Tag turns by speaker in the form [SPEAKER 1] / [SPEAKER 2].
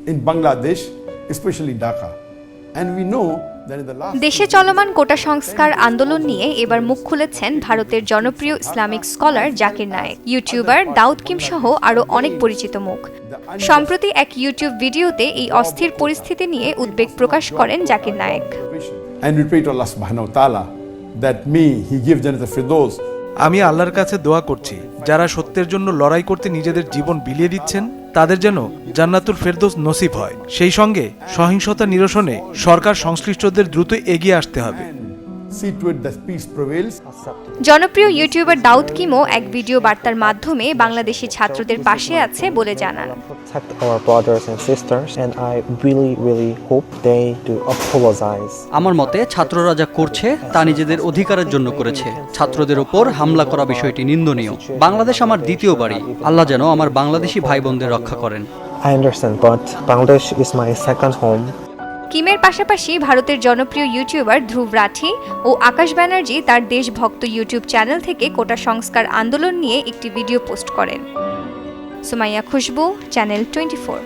[SPEAKER 1] in Bangladesh, especially Dhaka. And we know that in the last
[SPEAKER 2] দেশে চলমান কোটা সংস্কার আন্দোলন নিয়ে এবার মুখ খুলেছেন ভারতের জনপ্রিয় Islamic scholar Zakir Naik, YouTuber Daud Kim সহ আরও অনেক পরিচিত মুখ। সম্প্রতি এক ইউটিউব ভিডিওতে এই অস্থির পরিস্থিতি নিয়ে উদ্বেগ প্রকাশ করেন Zakir Naik.
[SPEAKER 1] And we pray to Allah subhanahu wa ta'ala that may He give Jannat al-Firdaus.
[SPEAKER 3] আমি আল্লাহর কাছে দোয়া করছি, যারা সত্যের জন্য লড়াই করতে নিজেদের জীবন বিলিয়ে দিচ্ছেন তাদের যেন জান্নাতুল ফেরদৌস নসিব হয়। সেই সঙ্গে সহিংসতা নিরসনে সরকার সংশ্লিষ্টদের দ্রুত এগিয়ে আসতে হবে।
[SPEAKER 1] See to it that peace prevails.
[SPEAKER 2] জনপ্রিয় ইউটিউবার দাউদ কিমও এক ভিডিও বার্তার মাধ্যমে বাংলাদেশি ছাত্রদের পাশে আছে বলে জানান।
[SPEAKER 4] Protect our brothers and sisters, and I really hope they do apologize.
[SPEAKER 5] আমার মতে ছাত্ররা যা করছে তা নিজেদের অধিকারের জন্য করেছে। ছাত্রদের উপর হামলা করা বিষয়টি নিন্দনীয়। বাংলাদেশ আমার দ্বিতীয় বাড়ি। আল্লাহ যেন আমার বাংলাদেশি ভাই বোনদের রক্ষা করেন।
[SPEAKER 4] I understand, but Bangladesh is my second home.
[SPEAKER 2] কিমের পাশাপাশি ভারতের জনপ্রিয় ইউটিউবার ধ্রুব রাঠি ও আকাশ ব্যানার্জি তার দেশভক্ত ইউটিউব চ্যানেল থেকে কোটা সংস্কার আন্দোলন নিয়ে একটি ভিডিও পোস্ট করেন। সুমাইয়া খুশবু, চ্যানেল 24।